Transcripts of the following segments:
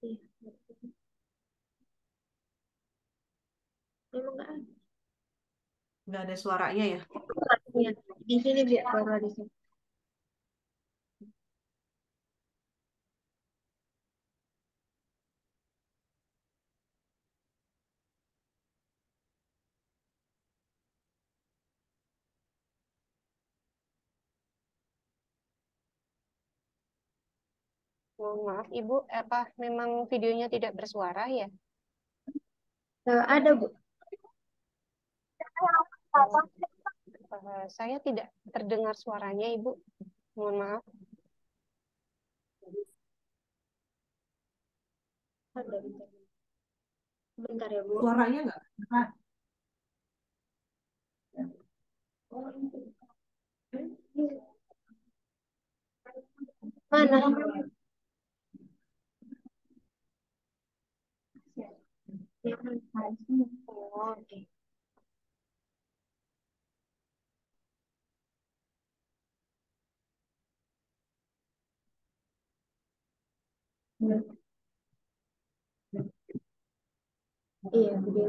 Iya, memang nggak ada. Nggak ada suaranya ya? Iya, di sini biar baru di sini. Oh, maaf Ibu, apa memang videonya tidak bersuara ya? Ada, Bu. Oh, saya tidak terdengar suaranya Ibu. Mohon maaf. Ada, bentar. Bentar ya, Bu. Suaranya nggak? Nah, Mana? Oh, oke. Iya, video.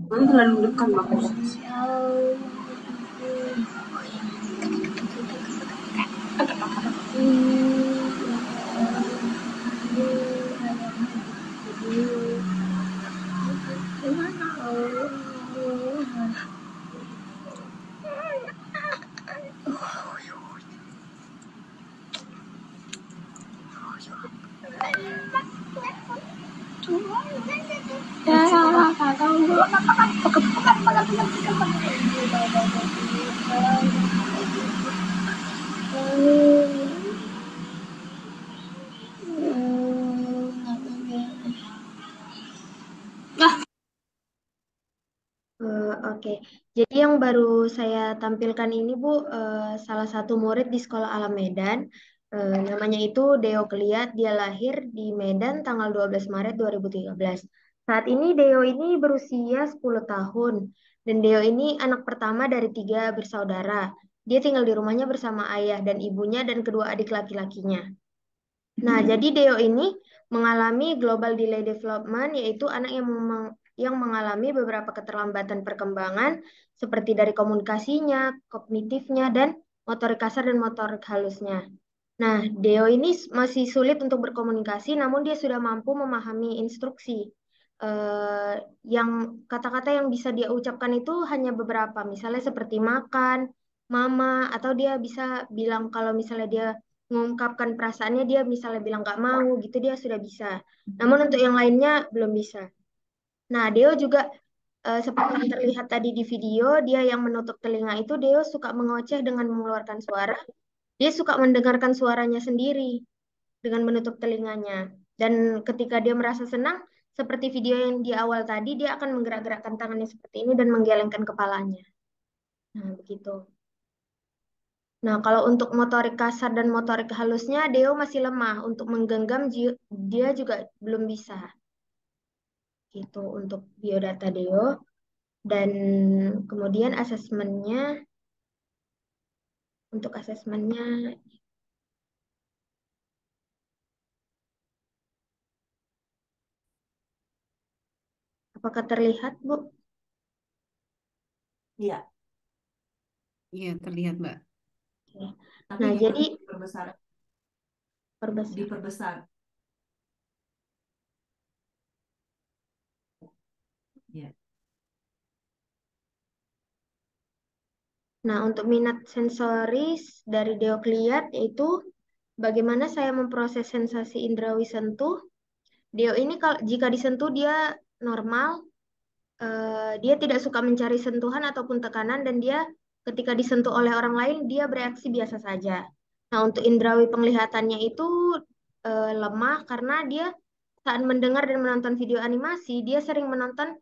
Kamu terlalu dekat makanya. Oke, jadi yang baru saya tampilkan ini Bu, salah satu murid di Sekolah Alam Medan. Namanya itu Deo Kliat, dia lahir di Medan tanggal 12 Maret 2013. Saat ini Deo ini berusia 10 tahun, dan Deo ini anak pertama dari tiga bersaudara. Dia tinggal di rumahnya bersama ayah dan ibunya dan kedua adik laki-lakinya. Nah, jadi Deo ini mengalami global delay development, yaitu anak yang mengalami beberapa keterlambatan perkembangan seperti dari komunikasinya, kognitifnya, dan motorik kasar dan motorik halusnya. Nah, Deo ini masih sulit untuk berkomunikasi, namun dia sudah mampu memahami instruksi. Eh, yang kata-kata yang bisa dia ucapkan itu hanya beberapa, misalnya seperti makan, mama, atau dia bisa bilang kalau misalnya dia mengungkapkan perasaannya, dia misalnya bilang gak mau, gitu dia sudah bisa. Namun untuk yang lainnya belum bisa. Nah, Deo juga seperti yang terlihat tadi di video, dia yang menutup telinga itu, Deo suka mengoceh dengan mengeluarkan suara. Dia suka mendengarkan suaranya sendiri dengan menutup telinganya. Dan ketika dia merasa senang, seperti video yang di awal tadi, dia akan menggerak-gerakkan tangannya seperti ini dan menggelengkan kepalanya. Nah, begitu. Nah, kalau untuk motorik kasar dan motorik halusnya, Deo masih lemah. Untuk menggenggam, dia juga belum bisa. Gitu untuk biodata Deo. Dan kemudian untuk asesmennya, apakah terlihat, Bu? iya, Iya, terlihat Mbak. Oke. tapi Nah, jadi diperbesar, perbesar. diperbesar. Ya. Nah, untuk minat sensoris dari Deokliat yaitu bagaimana saya memproses sensasi indrawi sentuh. Deo ini kalau jika disentuh dia normal, dia tidak suka mencari sentuhan ataupun tekanan dan dia ketika disentuh oleh orang lain dia bereaksi biasa saja. Nah, untuk indrawi penglihatannya itu lemah karena dia saat mendengar dan menonton video animasi, dia sering menonton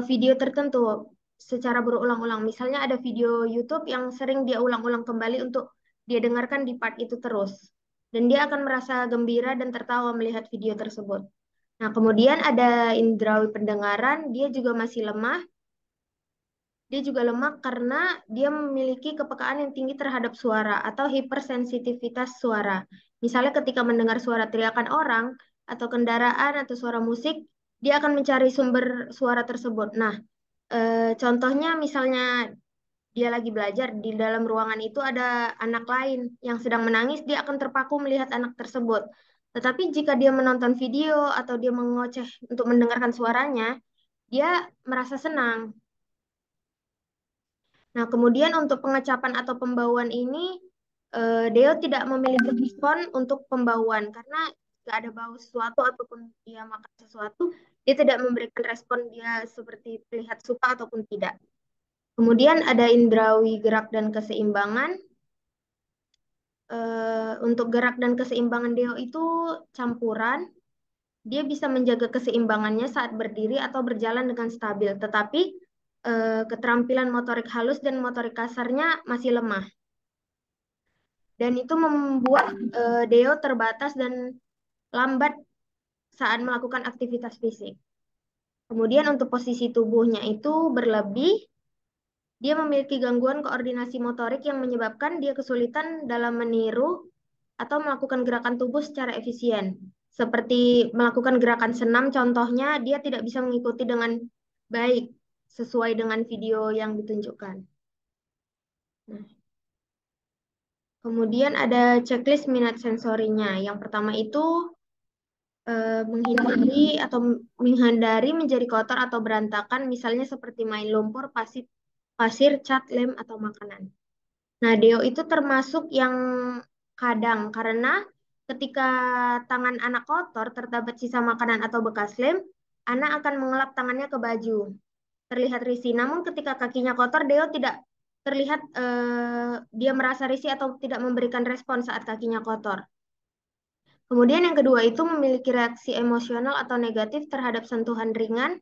video tertentu secara berulang-ulang. Misalnya ada video YouTube yang sering dia ulang-ulang kembali untuk dia dengarkan di part itu terus. Dan dia akan merasa gembira dan tertawa melihat video tersebut. Nah, kemudian ada indrawi pendengaran, dia juga masih lemah Dia juga lemah karena dia memiliki kepekaan yang tinggi terhadap suara atau hipersensitivitas suara. Misalnya ketika mendengar suara teriakan orang atau kendaraan atau suara musik, dia akan mencari sumber suara tersebut. Nah, contohnya misalnya dia lagi belajar di dalam ruangan itu ada anak lain yang sedang menangis, dia akan terpaku melihat anak tersebut. Tetapi jika dia menonton video atau dia mengoceh untuk mendengarkan suaranya, dia merasa senang. Nah, kemudian untuk pengecapan atau pembauan ini, Deo tidak memiliki respon untuk pembauan karena jika ada bau sesuatu ataupun dia makan sesuatu, dia tidak memberikan respon dia seperti terlihat suka ataupun tidak. Kemudian ada indrawi gerak dan keseimbangan. Untuk gerak dan keseimbangan Deo itu campuran. Dia bisa menjaga keseimbangannya saat berdiri atau berjalan dengan stabil, tetapi keterampilan motorik halus dan motorik kasarnya masih lemah. Dan itu membuat Deo terbatas dan lambat saat melakukan aktivitas fisik. Kemudian untuk posisi tubuhnya itu berlebih, dia memiliki gangguan koordinasi motorik yang menyebabkan dia kesulitan dalam meniru atau melakukan gerakan tubuh secara efisien. Seperti melakukan gerakan senam, contohnya dia tidak bisa mengikuti dengan baik sesuai dengan video yang ditunjukkan. Nah, kemudian ada checklist minat sensorinya. Yang pertama itu menghindari menjadi kotor atau berantakan, misalnya seperti main lumpur, pasir, cat, lem, atau makanan. Nah, Deo itu termasuk yang kadang karena ketika tangan anak kotor terdapat sisa makanan atau bekas lem, anak akan mengelap tangannya ke baju. Terlihat risih. Namun ketika kakinya kotor, Deo tidak terlihat dia merasa risih atau tidak memberikan respon saat kakinya kotor. Kemudian yang kedua itu memiliki reaksi emosional atau negatif terhadap sentuhan ringan.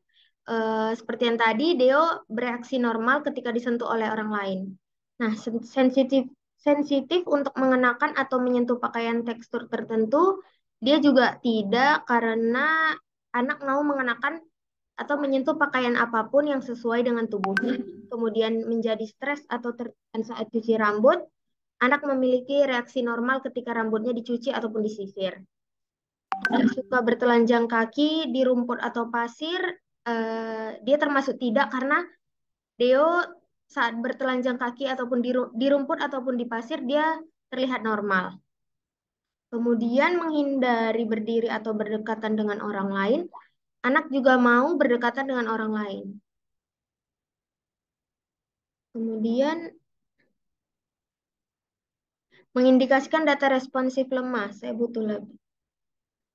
Seperti yang tadi, Deo bereaksi normal ketika disentuh oleh orang lain. Nah, sensitif untuk mengenakan atau menyentuh pakaian tekstur tertentu, dia juga tidak karena anak mau mengenakan atau menyentuh pakaian apapun yang sesuai dengan tubuhnya. Kemudian menjadi stres atau tertekan saat cuci rambut, anak memiliki reaksi normal ketika rambutnya dicuci ataupun disisir. Tidak suka bertelanjang kaki di rumput atau pasir, dia termasuk tidak karena Deo saat bertelanjang kaki ataupun di rumput ataupun di pasir dia terlihat normal. Kemudian menghindari berdiri atau berdekatan dengan orang lain, anak juga mau berdekatan dengan orang lain. Kemudian mengindikasikan data responsif lemah, saya butuh lebih.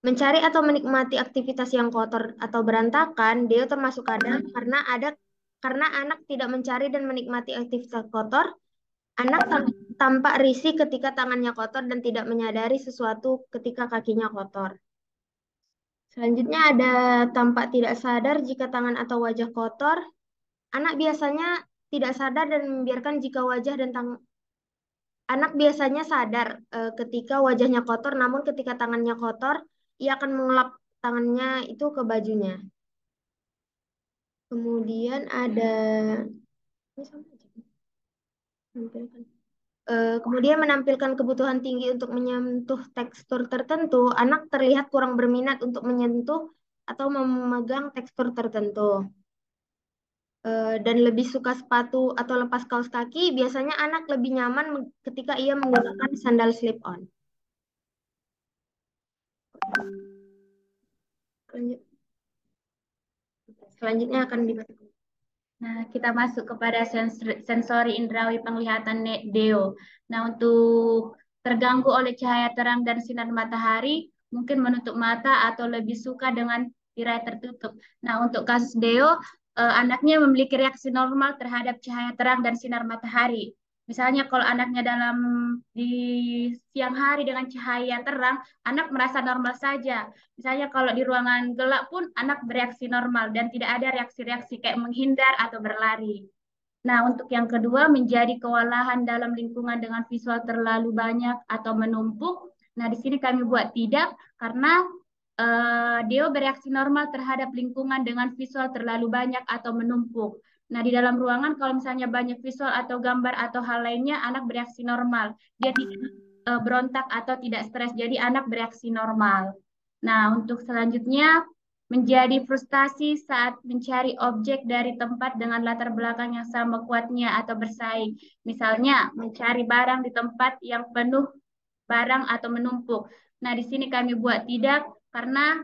Mencari atau menikmati aktivitas yang kotor atau berantakan, Deo termasuk kadang karena anak tidak mencari dan menikmati aktivitas kotor, anak tampak risih ketika tangannya kotor dan tidak menyadari sesuatu ketika kakinya kotor. Selanjutnya ada tampak tidak sadar jika tangan atau wajah kotor. Anak biasanya tidak sadar dan membiarkan jika wajah dan anak biasanya sadar ketika wajahnya kotor, namun ketika tangannya kotor, ia akan mengelap tangannya itu ke bajunya. Kemudian ada ini sama aja. Kemudian menampilkan kebutuhan tinggi untuk menyentuh tekstur tertentu, anak terlihat kurang berminat untuk menyentuh atau memegang tekstur tertentu. Dan lebih suka sepatu atau lepas kaos kaki, biasanya anak lebih nyaman ketika ia menggunakan sandal slip-on. Selanjutnya akan dibahas. Nah, kita masuk kepada sensori indrawi penglihatan Deo. Nah, untuk terganggu oleh cahaya terang dan sinar matahari, mungkin menutup mata atau lebih suka dengan tirai tertutup. Nah, untuk kasus Deo, anaknya memiliki reaksi normal terhadap cahaya terang dan sinar matahari. Misalnya kalau anaknya di siang hari dengan cahaya terang, anak merasa normal saja. Misalnya kalau di ruangan gelap pun anak bereaksi normal dan tidak ada reaksi-reaksi kayak menghindar atau berlari. Nah, untuk yang kedua menjadi kewalahan dalam lingkungan dengan visual terlalu banyak atau menumpuk. Nah, di sini kami buat tidak karena Deo bereaksi normal terhadap lingkungan dengan visual terlalu banyak atau menumpuk. Nah, di dalam ruangan kalau misalnya banyak visual atau gambar atau hal lainnya, anak bereaksi normal. Dia tidak berontak atau tidak stres, jadi anak bereaksi normal. Nah, untuk selanjutnya, menjadi frustasi saat mencari objek dari tempat dengan latar belakang yang sama kuatnya atau bersaing. Misalnya, mencari barang di tempat yang penuh barang atau menumpuk. Nah, di sini kami buat tidak karena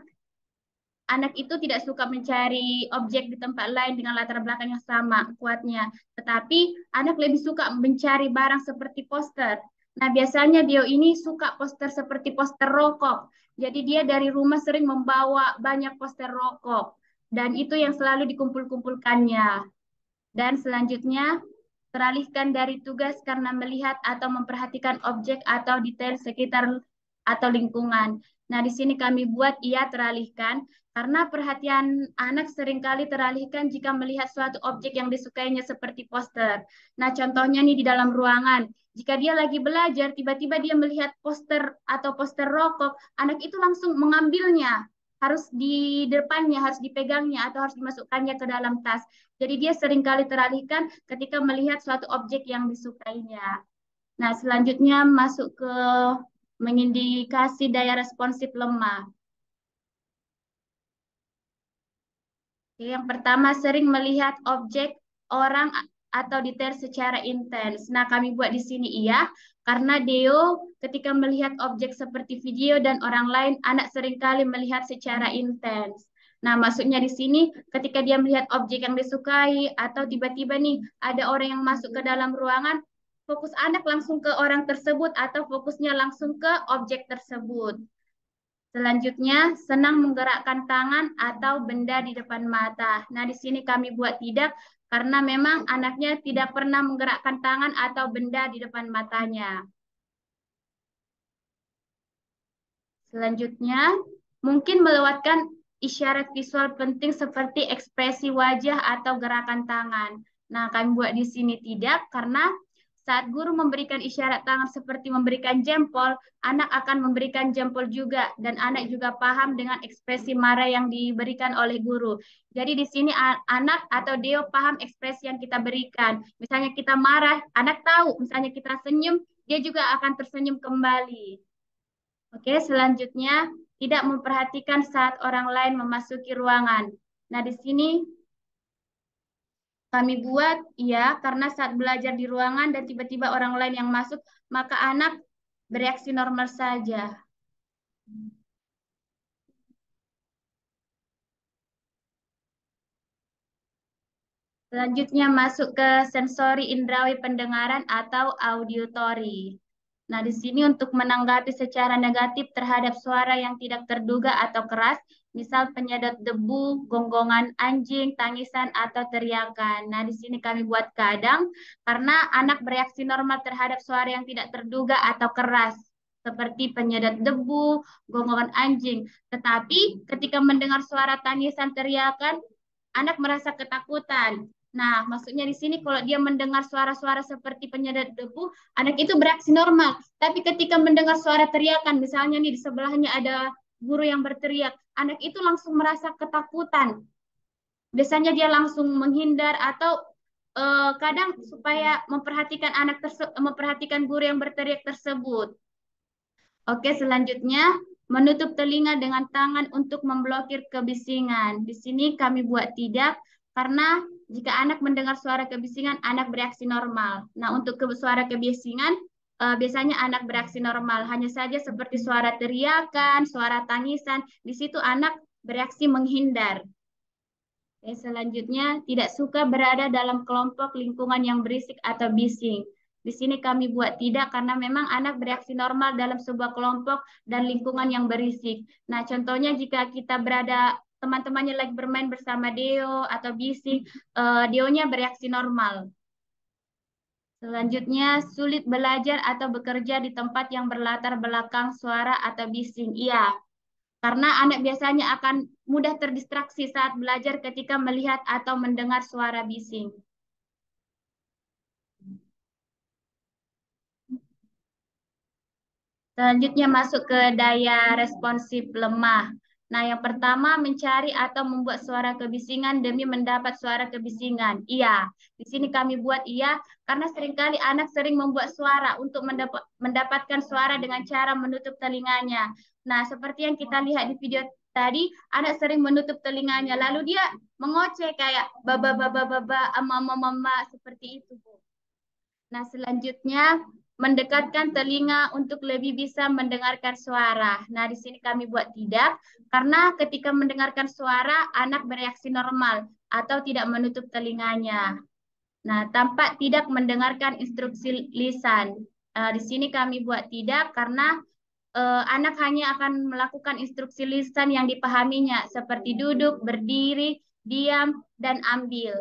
anak itu tidak suka mencari objek di tempat lain dengan latar belakang yang sama kuatnya. Tetapi anak lebih suka mencari barang seperti poster. Nah, biasanya dia ini suka poster seperti poster rokok. Jadi dia dari rumah sering membawa banyak poster rokok. Dan itu yang selalu dikumpul-kumpulkannya. Dan selanjutnya, teralihkan dari tugas karena melihat atau memperhatikan objek atau detail sekitar atau lingkungan. Nah, di sini kami buat ia teralihkan karena perhatian anak seringkali teralihkan jika melihat suatu objek yang disukainya seperti poster. Nah, contohnya nih di dalam ruangan. Jika dia lagi belajar, tiba-tiba dia melihat poster atau poster rokok, anak itu langsung mengambilnya. Harus di depannya, harus dipegangnya, atau harus dimasukkannya ke dalam tas. Jadi dia seringkali teralihkan ketika melihat suatu objek yang disukainya. Nah, selanjutnya masuk ke mengindikasi daya responsif lemah. Yang pertama, sering melihat objek, orang, atau detail secara intens. Nah, kami buat di sini iya, karena Deo ketika melihat objek seperti video dan orang lain, anak seringkali melihat secara intens. Nah, maksudnya di sini ketika dia melihat objek yang disukai, atau tiba-tiba nih ada orang yang masuk ke dalam ruangan, fokus anak langsung ke orang tersebut, atau fokusnya langsung ke objek tersebut. Selanjutnya, senang menggerakkan tangan atau benda di depan mata. Nah, di sini kami buat tidak, karena memang anaknya tidak pernah menggerakkan tangan atau benda di depan matanya. Selanjutnya, mungkin melewatkan isyarat visual penting seperti ekspresi wajah atau gerakan tangan. Nah, kami buat di sini tidak, karena saat guru memberikan isyarat tangan seperti memberikan jempol, anak akan memberikan jempol juga, dan anak juga paham dengan ekspresi marah yang diberikan oleh guru. Jadi di sini anak atau Deo paham ekspresi yang kita berikan. Misalnya kita marah, anak tahu. Misalnya kita senyum, dia juga akan tersenyum kembali. Oke, selanjutnya tidak memperhatikan saat orang lain memasuki ruangan. Nah, di sini kami buat ya, karena saat belajar di ruangan dan tiba-tiba orang lain yang masuk, maka anak bereaksi normal saja. Selanjutnya masuk ke sensori indrawi pendengaran atau auditory. Nah, di sini untuk menanggapi secara negatif terhadap suara yang tidak terduga atau keras, misal penyedot debu, gonggongan anjing, tangisan, atau teriakan. Nah, di sini kami buat kadang, karena anak bereaksi normal terhadap suara yang tidak terduga atau keras, seperti penyedot debu, gonggongan anjing. Tetapi ketika mendengar suara tangisan, teriakan, anak merasa ketakutan. Nah, maksudnya di sini kalau dia mendengar suara-suara seperti penyedot debu, anak itu bereaksi normal. Tapi ketika mendengar suara teriakan, misalnya nih di sebelahnya ada guru yang berteriak, anak itu langsung merasa ketakutan. Biasanya dia langsung menghindar atau kadang supaya memperhatikan guru yang berteriak tersebut. Oke, selanjutnya menutup telinga dengan tangan untuk memblokir kebisingan. Di sini kami buat tidak, karena jika anak mendengar suara kebisingan, anak bereaksi normal. Nah, untuk suara kebisingan, biasanya anak bereaksi normal. Hanya saja seperti suara teriakan, suara tangisan, di situ anak bereaksi menghindar. Oke, selanjutnya, tidak suka berada dalam kelompok lingkungan yang berisik atau bising. Di sini kami buat tidak karena memang anak bereaksi normal dalam sebuah kelompok dan lingkungan yang berisik. Nah, contohnya jika kita berada teman-temannya lagi bermain bersama Deo atau bising, Deonya bereaksi normal. Selanjutnya, sulit belajar atau bekerja di tempat yang berlatar belakang suara atau bising. Iya, karena anak biasanya akan mudah terdistraksi saat belajar ketika melihat atau mendengar suara bising. Selanjutnya masuk ke daya responsif lemah. Nah, yang pertama mencari atau membuat suara kebisingan demi mendapat suara kebisingan. Iya, di sini kami buat iya karena seringkali anak sering membuat suara untuk mendapatkan suara dengan cara menutup telinganya. Nah, seperti yang kita lihat di video tadi, anak sering menutup telinganya lalu dia mengoceh kayak baba baba baba mama mama seperti itu, Bu. Nah, selanjutnya mendekatkan telinga untuk lebih bisa mendengarkan suara. Nah, di sini kami buat tidak, karena ketika mendengarkan suara, anak bereaksi normal atau tidak menutup telinganya. Nah, tampak tidak mendengarkan instruksi lisan. Di sini kami buat tidak karena anak hanya akan melakukan instruksi lisan yang dipahaminya, seperti duduk, berdiri, diam, dan ambil.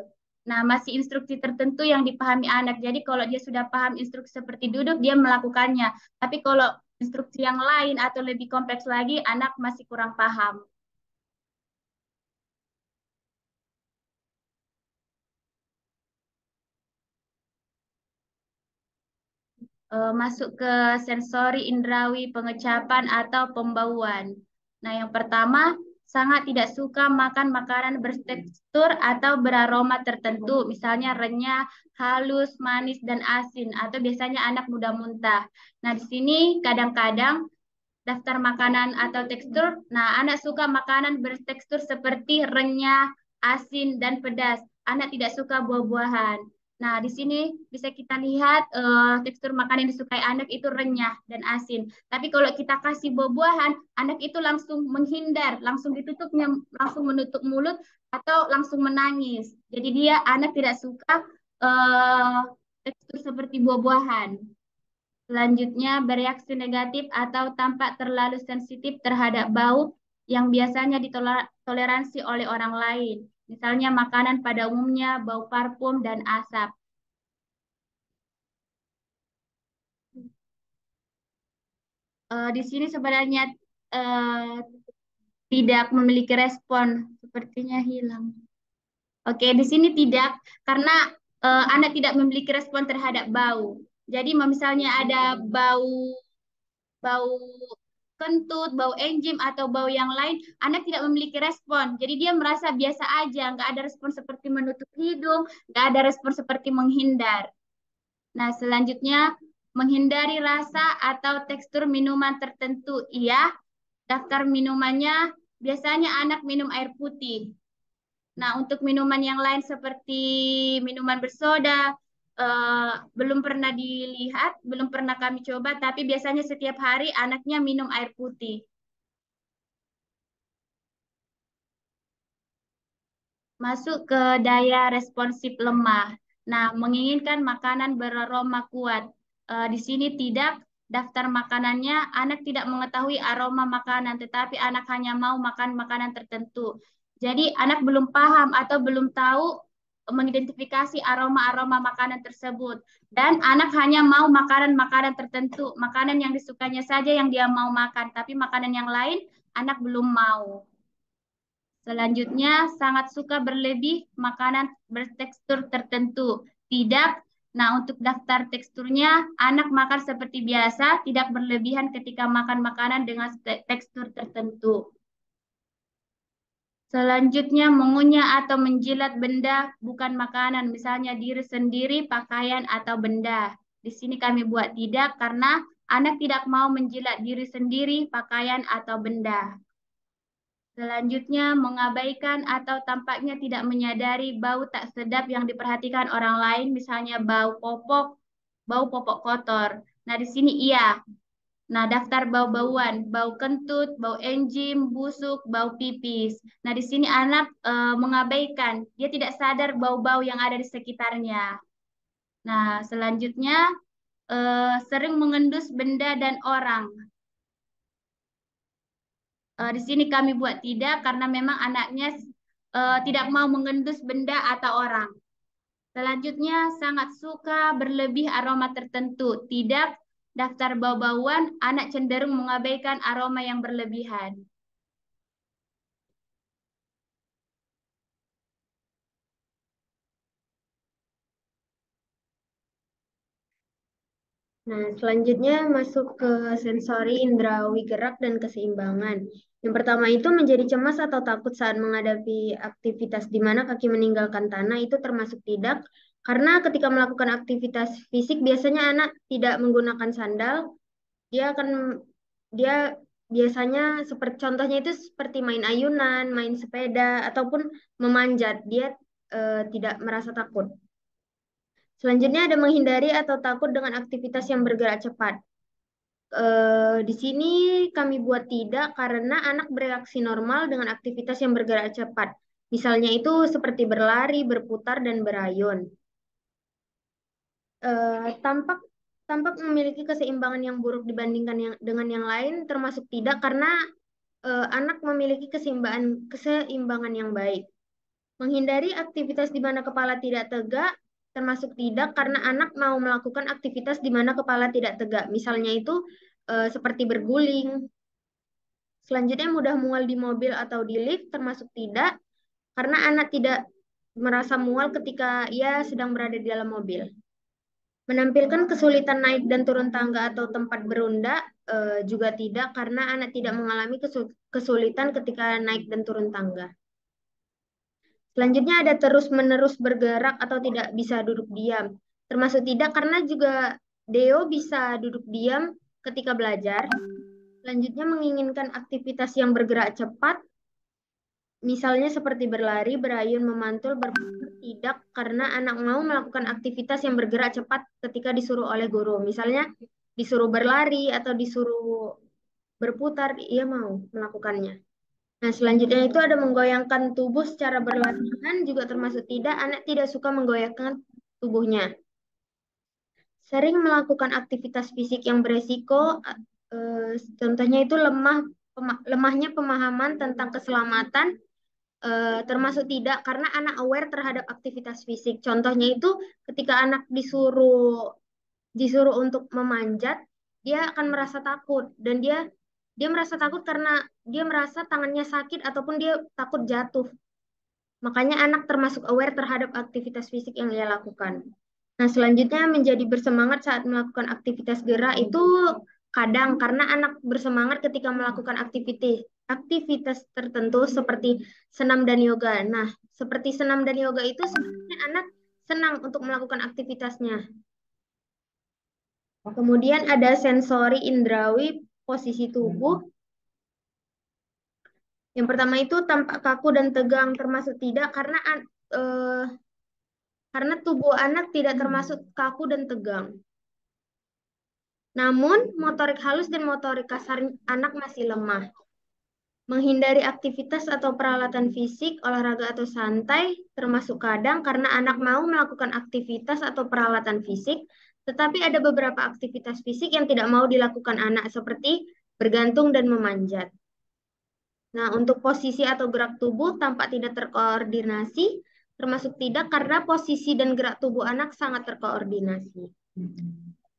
Nah, masih instruksi tertentu yang dipahami anak. Jadi kalau dia sudah paham instruksi seperti duduk, dia melakukannya. Tapi kalau instruksi yang lain atau lebih kompleks lagi, anak masih kurang paham. Masuk ke sensori indrawi pengecapan atau pembauan. Nah, yang pertama, sangat tidak suka makan makanan bertekstur atau beraroma tertentu, misalnya renyah, halus, manis, dan asin, atau biasanya anak mudah muntah. Nah, di sini kadang-kadang daftar makanan atau tekstur. Nah, anak suka makanan bertekstur seperti renyah, asin, dan pedas. Anak tidak suka buah-buahan. Nah, di sini bisa kita lihat tekstur makanan yang disukai anak itu renyah dan asin. Tapi kalau kita kasih buah-buahan, anak itu langsung menghindar, langsung ditutupnya, langsung menutup mulut atau langsung menangis. Jadi dia anak tidak suka uh, tekstur seperti buah-buahan. Selanjutnya, bereaksi negatif atau tampak terlalu sensitif terhadap bau yang biasanya ditoleransi oleh orang lain. Misalnya makanan pada umumnya, bau parfum, dan asap. Di sini sebenarnya eh, tidak memiliki respon, sepertinya hilang. Oke, di sini tidak, karena anak tidak memiliki respon terhadap bau. Jadi misalnya ada bau bau kentut, bau enzim atau bau yang lain, anak tidak memiliki respon. Jadi dia merasa biasa aja, nggak ada respon seperti menutup hidung, nggak ada respon seperti menghindar. Nah, selanjutnya menghindari rasa atau tekstur minuman tertentu. Iya, daftar minumannya biasanya anak minum air putih. Nah, untuk minuman yang lain seperti minuman bersoda, belum pernah dilihat, belum pernah kami coba, tapi biasanya setiap hari anaknya minum air putih. Masuk ke daya responsif lemah. Nah, menginginkan makanan beraroma kuat. Di sini tidak, daftar makanannya, anak tidak mengetahui aroma makanan, tetapi anak hanya mau makan makanan tertentu. Jadi anak belum paham atau belum tahu mengidentifikasi aroma-aroma makanan tersebut. Dan anak hanya mau makanan-makanan tertentu, makanan yang disukanya saja yang dia mau makan, tapi makanan yang lain anak belum mau. Selanjutnya, sangat suka berlebih makanan bertekstur tertentu. Tidak. Nah, untuk daftar teksturnya, anak makan seperti biasa, tidak berlebihan ketika makan makanan dengan tekstur tertentu. Selanjutnya, mengunyah atau menjilat benda bukan makanan, misalnya diri sendiri, pakaian, atau benda. Di sini kami buat tidak karena anak tidak mau menjilat diri sendiri, pakaian, atau benda. Selanjutnya, mengabaikan atau tampaknya tidak menyadari bau tak sedap yang diperhatikan orang lain, misalnya bau popok kotor. Nah, di sini iya. Nah, daftar bau-bauan, bau kentut, bau enzim, busuk, bau pipis. Nah, di sini anak mengabaikan, dia tidak sadar bau-bau yang ada di sekitarnya. Nah, selanjutnya sering mengendus benda dan orang. Di sini kami buat tidak karena memang anaknya tidak mau mengendus benda atau orang. Selanjutnya sangat suka berlebih aroma tertentu. Tidak, daftar bau-bauan, anak cenderung mengabaikan aroma yang berlebihan. Nah, selanjutnya masuk ke sensori indrawi gerak dan keseimbangan. Yang pertama itu menjadi cemas atau takut saat menghadapi aktivitas di mana kaki meninggalkan tanah itu termasuk tidak. Karena ketika melakukan aktivitas fisik biasanya anak tidak menggunakan sandal, dia akan dia biasanya seperti contohnya itu seperti main ayunan, main sepeda ataupun memanjat. Dia tidak merasa takut. Selanjutnya ada menghindari atau takut dengan aktivitas yang bergerak cepat. Di sini kami buat tidak karena anak bereaksi normal dengan aktivitas yang bergerak cepat. Misalnya itu seperti berlari, berputar, dan berayun. Tampak tampak memiliki keseimbangan yang buruk dibandingkan dengan yang lain, termasuk tidak karena anak memiliki keseimbangan yang baik. Menghindari aktivitas di mana kepala tidak tegak, termasuk tidak karena anak mau melakukan aktivitas di mana kepala tidak tegak. Misalnya itu seperti berguling. Selanjutnya mudah mual di mobil atau di lift, termasuk tidak karena anak tidak merasa mual ketika ia sedang berada di dalam mobil. Menampilkan kesulitan naik dan turun tangga atau tempat berunda juga tidak karena anak tidak mengalami kesulitan ketika naik dan turun tangga. Selanjutnya ada terus-menerus bergerak atau tidak bisa duduk diam. Termasuk tidak karena juga Deo bisa duduk diam ketika belajar. Selanjutnya menginginkan aktivitas yang bergerak cepat, misalnya seperti berlari, berayun, memantul, berputar, tidak karena anak mau melakukan aktivitas yang bergerak cepat ketika disuruh oleh guru. Misalnya disuruh berlari atau disuruh berputar, ia mau melakukannya. Nah, selanjutnya itu ada menggoyangkan tubuh secara berlebihan juga termasuk tidak. Anak tidak suka menggoyangkan tubuhnya. Sering melakukan aktivitas fisik yang beresiko, contohnya itu lemahnya pemahaman tentang keselamatan, termasuk tidak karena anak aware terhadap aktivitas fisik. Contohnya itu ketika anak disuruh untuk memanjat, dia akan merasa takut dan dia merasa takut karena dia merasa tangannya sakit ataupun dia takut jatuh. Makanya anak termasuk aware terhadap aktivitas fisik yang ia lakukan. Nah, selanjutnya menjadi bersemangat saat melakukan aktivitas gerak itu kadang karena anak bersemangat ketika melakukan aktivitas tertentu seperti senam dan yoga. Nah, seperti senam dan yoga itu sebenarnya anak senang untuk melakukan aktivitasnya. Kemudian ada sensori indrawi posisi tubuh. Yang pertama itu tampak kaku dan tegang, termasuk tidak karena tubuh anak tidak termasuk kaku dan tegang. Namun, motorik halus dan motorik kasar anak masih lemah. Menghindari aktivitas atau peralatan fisik, olahraga atau santai, termasuk kadang karena anak mau melakukan aktivitas atau peralatan fisik, tetapi ada beberapa aktivitas fisik yang tidak mau dilakukan anak, seperti bergantung dan memanjat. Nah, untuk posisi atau gerak tubuh tampak tidak terkoordinasi, termasuk tidak karena posisi dan gerak tubuh anak sangat terkoordinasi.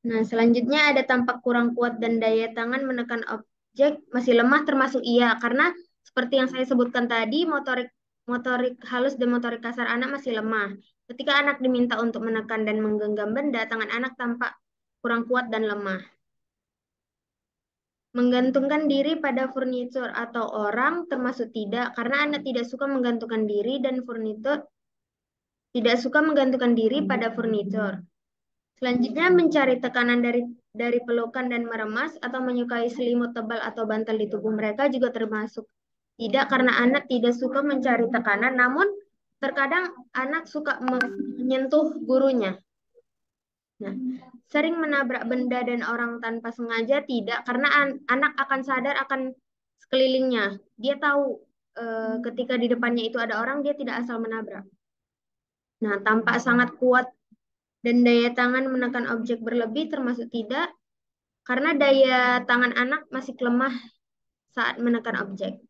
Nah, selanjutnya ada tampak kurang kuat dan daya tangan menekan objek masih lemah termasuk iya, karena seperti yang saya sebutkan tadi, motorik halus dan motorik kasar anak masih lemah. Ketika anak diminta untuk menekan dan menggenggam benda, tangan anak tampak kurang kuat dan lemah. Menggantungkan diri pada furnitur atau orang termasuk tidak, karena anak tidak suka menggantungkan diri dan tidak suka menggantungkan diri pada furnitur. Selanjutnya mencari tekanan dari pelukan dan meremas atau menyukai selimut tebal atau bantal di tubuh mereka juga termasuk tidak karena anak tidak suka mencari tekanan, namun terkadang anak suka menyentuh gurunya. Nah, sering menabrak benda dan orang tanpa sengaja tidak karena anak akan sadar akan sekelilingnya. Dia tahu ketika di depannya itu ada orang, dia tidak asal menabrak. Nah, tampak sangat kuat dan daya tangan menekan objek berlebih termasuk tidak karena daya tangan anak masih lemah saat menekan objek.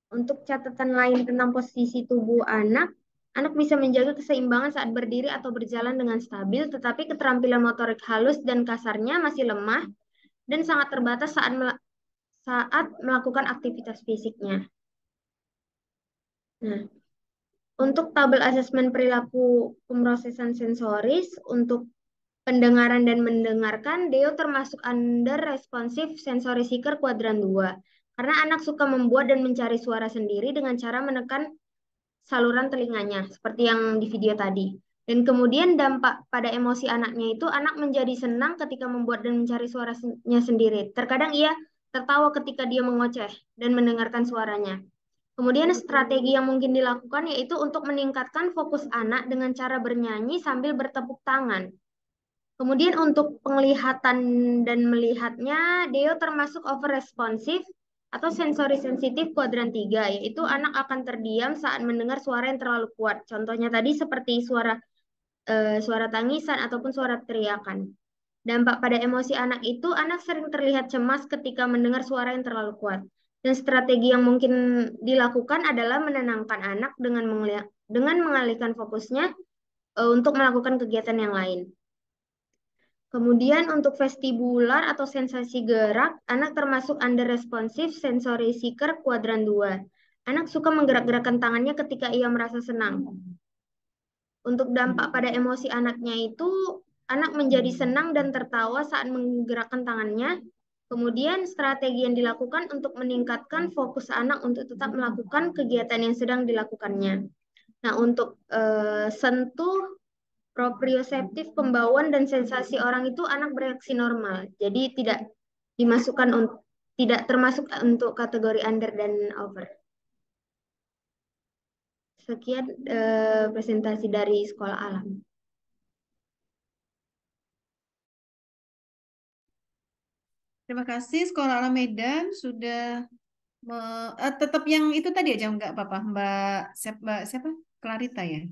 Untuk catatan lain tentang posisi tubuh anak, anak bisa menjaga keseimbangan saat berdiri atau berjalan dengan stabil, tetapi keterampilan motorik halus dan kasarnya masih lemah dan sangat terbatas saat melakukan aktivitas fisiknya. Nah, untuk tabel asesmen perilaku pemrosesan sensoris, untuk pendengaran dan mendengarkan, Deo termasuk under responsive sensory seeker kuadran 2. Karena anak suka membuat dan mencari suara sendiri dengan cara menekan saluran telinganya, seperti yang di video tadi. Dan kemudian dampak pada emosi anaknya itu, anak menjadi senang ketika membuat dan mencari suaranya sendiri. Terkadang ia tertawa ketika dia mengoceh dan mendengarkan suaranya. Kemudian strategi yang mungkin dilakukan yaitu untuk meningkatkan fokus anak dengan cara bernyanyi sambil bertepuk tangan. Kemudian untuk penglihatan dan melihatnya, Deo termasuk overresponsive atau sensori sensitif kuadran 3, yaitu anak akan terdiam saat mendengar suara yang terlalu kuat. Contohnya tadi seperti suara tangisan ataupun suara teriakan. Dampak pada emosi anak itu, anak sering terlihat cemas ketika mendengar suara yang terlalu kuat. Dan strategi yang mungkin dilakukan adalah menenangkan anak dengan mengalihkan fokusnya untuk melakukan kegiatan yang lain. Kemudian untuk vestibular atau sensasi gerak, anak termasuk under responsive sensory seeker kuadran 2. Anak suka menggerak-gerakkan tangannya ketika ia merasa senang. Untuk dampak pada emosi anaknya itu, anak menjadi senang dan tertawa saat menggerakkan tangannya. Kemudian strategi yang dilakukan untuk meningkatkan fokus anak untuk tetap melakukan kegiatan yang sedang dilakukannya. Nah, untuk sentuh proprioseptif pembauan dan sensasi orang itu anak bereaksi normal. Jadi tidak termasuk untuk kategori under dan over. Sekian presentasi dari sekolah alam. Terima kasih Sekolah Alam Medan sudah tetap yang itu tadi aja nggak apa-apa Mbak siapa Clarita ya.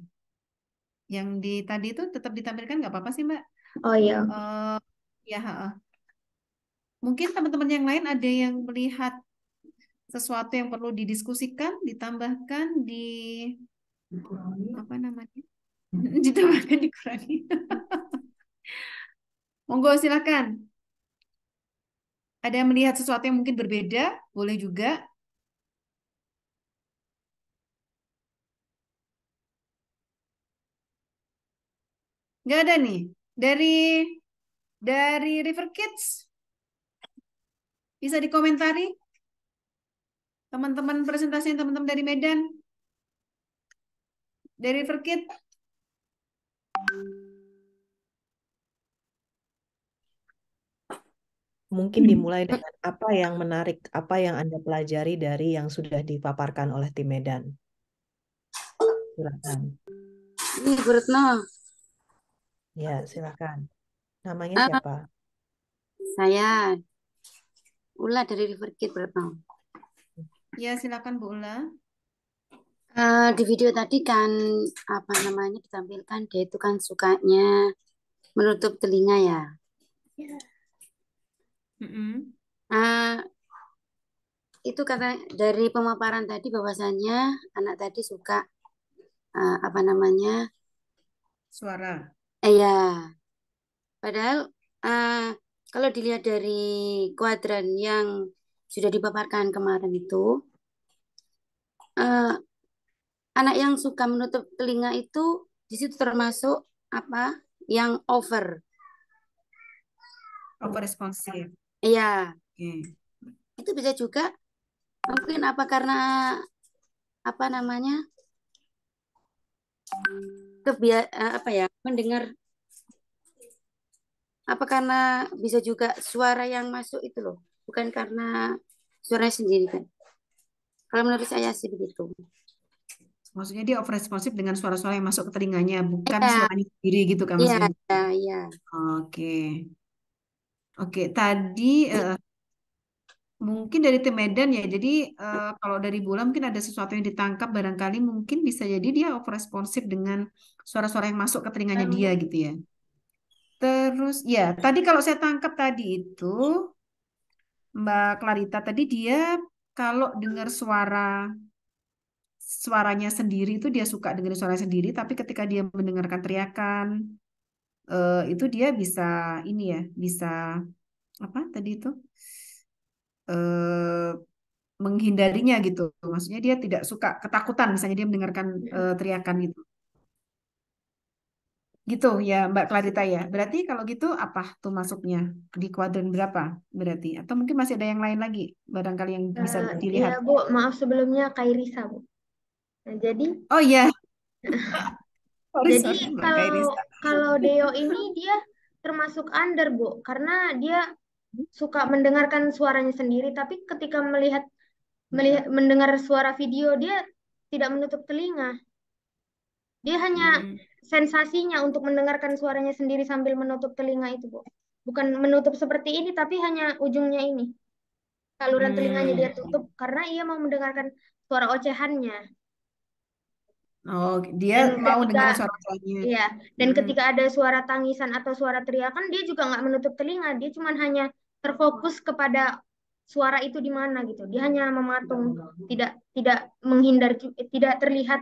Yang di tadi itu tetap ditampilkan nggak apa-apa sih Mbak? Oh iya. Ya, mungkin teman-teman yang lain ada yang melihat sesuatu yang perlu didiskusikan, ditambahkan, apa namanya? Ditambahkan, dikurangi. Monggo silakan. Ada yang melihat sesuatu yang mungkin berbeda, boleh juga. Nggak ada nih. Dari River Kids, bisa dikomentari? Teman-teman presentasi teman-teman dari Medan, dari River Kids. Mungkin dimulai dengan apa yang menarik, apa yang Anda pelajari dari yang sudah dipaparkan oleh tim Medan. Silakan. Ini Bu Retno. Ya, silakan. Namanya siapa? Saya Ula dari River Kid Bu Retno. Ya, silakan Bu Ula. Di video tadi kan apa namanya ditampilkan dia itu kan sukanya menutup telinga ya. Uh, itu kata dari pemaparan tadi bahwasannya anak tadi suka apa namanya suara. Ya, padahal kalau dilihat dari kuadran yang sudah dipaparkan kemarin itu, anak yang suka menutup telinga itu di situ termasuk apa yang over responsif. Iya. Okay. Itu bisa juga mungkin apa karena apa namanya apa ya mendengar apa karena bisa juga suara yang masuk itu loh, bukan karena suaranya sendiri kan. Kalau menurut saya sih begitu. Maksudnya dia over responsif dengan suara-suara yang masuk ke telinganya, bukan suaranya sendiri gitu kan Iya, maksudnya? iya. Oke. Tadi mungkin dari tim Medan ya. Jadi kalau dari bola mungkin ada sesuatu yang ditangkap barangkali mungkin bisa jadi dia over responsif dengan suara-suara yang masuk ke telinganya dia gitu ya. Terus ya, tadi kalau saya tangkap tadi itu Mbak Clarita tadi dia kalau dengar suaranya sendiri itu dia suka dengar suara sendiri, tapi ketika dia mendengarkan teriakan itu dia bisa ini ya, bisa apa tadi itu menghindarinya gitu. Maksudnya dia tidak suka ketakutan misalnya dia mendengarkan teriakan gitu. Gitu ya Mbak Clarita ya. Berarti kalau gitu apa tuh masuknya di kuadran berapa berarti? Atau mungkin masih ada yang lain lagi barangkali yang bisa Iya dilihat. Bu, maaf sebelumnya Kairisa Bu. Nah, jadi Oh iya, sorry jadi sorry Mbak kalau Kairisa. kalau Deo ini dia termasuk under Bu, karena dia suka mendengarkan suaranya sendiri, tapi ketika mendengar suara video dia tidak menutup telinga. Dia hanya Hmm, sensasinya untuk mendengarkan suaranya sendiri sambil menutup telinga itu, Bu. Bukan menutup seperti ini, tapi hanya ujungnya ini. Saluran telinganya dia hmm. tutup karena ia mau mendengarkan suara ocehannya. Oh, dia Dan mau ketika dengar suara tuanya. Iya, dan Hmm, ketika ada suara tangisan atau suara teriakan, dia juga nggak menutup telinga. Dia cuma hanya terfokus kepada suara itu di mana gitu. Dia hanya mematung, tidak tidak menghindar, tidak terlihat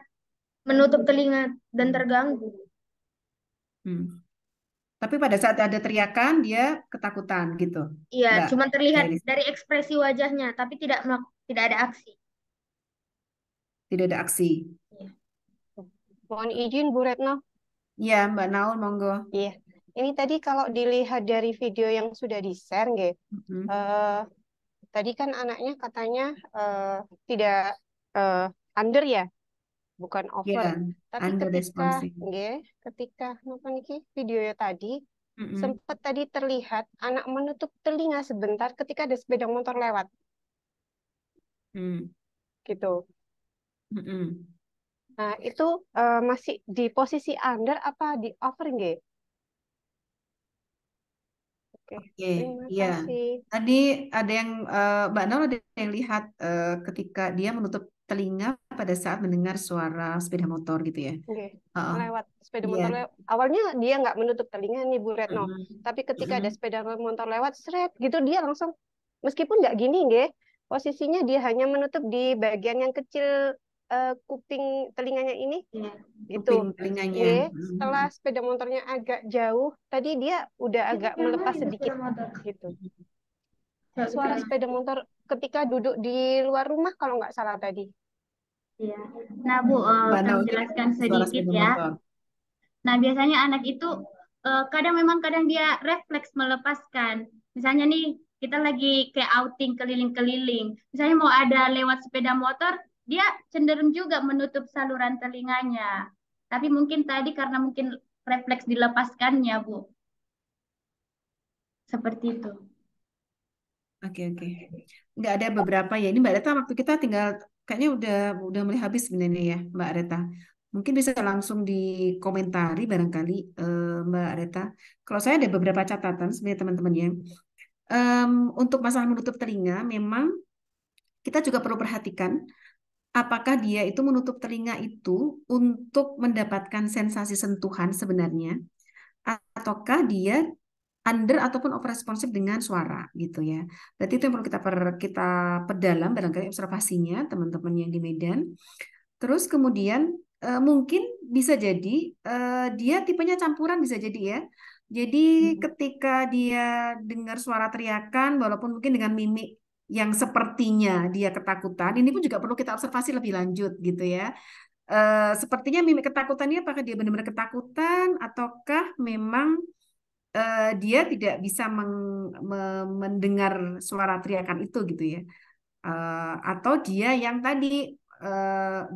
menutup telinga dan terganggu. hmm. Tapi pada saat ada teriakan dia ketakutan gitu, Iya, Mbak cuma terlihat Kairis. dari ekspresi wajahnya, tapi tidak ada aksi. Tidak ada aksi. Iya. Mohon izin Bu Retno. Iya, Mbak Naul, monggo. Iya. Ini tadi kalau dilihat dari video yang sudah di-share, nggih, Hmm. tadi kan anaknya katanya tidak under ya, bukan over. Ya, Tapi under responsive. ketika nonton iki video tadi, Mm-mm. sempat tadi terlihat anak menutup telinga sebentar ketika ada sepeda motor lewat, Hmm. gitu. Mm-mm. Nah, itu masih di posisi under apa di over, nggih? Oke, Oke, terima iya. kasih. Tadi ada yang Mbak Naul ada yang lihat ketika dia menutup telinga pada saat mendengar suara sepeda motor gitu ya. Oke, Oh, lewat sepeda iya. motor lewat. Awalnya dia nggak menutup telinga nih Bu Retno, Mm-mm. tapi ketika ada Mm-mm. sepeda motor lewat, seret gitu dia langsung, meskipun nggak gini, nggih, posisinya dia hanya menutup di bagian yang kecil kuping telinganya ini, Iya. gitu. Kuping telinganya. Nggih, setelah Mm-mm. sepeda motornya agak jauh, tadi dia udah agak melepas sedikit, gitu. Suara sepeda motor ketika duduk di luar rumah kalau nggak salah tadi. Iya. Nah, Bu, Mbak kami Naul juga jelaskan suara sedikit sepeda ya. motor. Nah, biasanya anak itu kadang dia refleks melepaskan. Misalnya nih, kita lagi kayak outing keliling-keliling. Misalnya mau ada lewat sepeda motor, dia cenderung juga menutup saluran telinganya. Tapi mungkin tadi karena mungkin refleks dilepaskannya, Bu. Seperti itu. Oke, oke. Nggak ada beberapa ya. Ini Mbak Reta waktu kita tinggal kayaknya udah mulai habis sebenarnya ya, Mbak Reta. Mungkin bisa langsung dikomentari barangkali Mbak Reta. Kalau saya ada beberapa catatan sebenarnya teman-teman ya. Untuk masalah menutup telinga, memang kita juga perlu perhatikan apakah dia itu menutup telinga itu untuk mendapatkan sensasi sentuhan sebenarnya, ataukah dia under ataupun over responsif dengan suara gitu ya. Berarti itu yang perlu kita perdalam barangkali observasinya teman-teman yang di Medan. Terus kemudian mungkin bisa jadi dia tipenya campuran bisa jadi ya. Jadi ketika dia dengar suara teriakan walaupun mungkin dengan mimik yang sepertinya dia ketakutan, ini pun juga perlu kita observasi lebih lanjut gitu ya. Sepertinya mimik ketakutannya apakah dia benar-benar ketakutan ataukah memang dia tidak bisa mendengar suara teriakan itu gitu ya. Atau dia yang tadi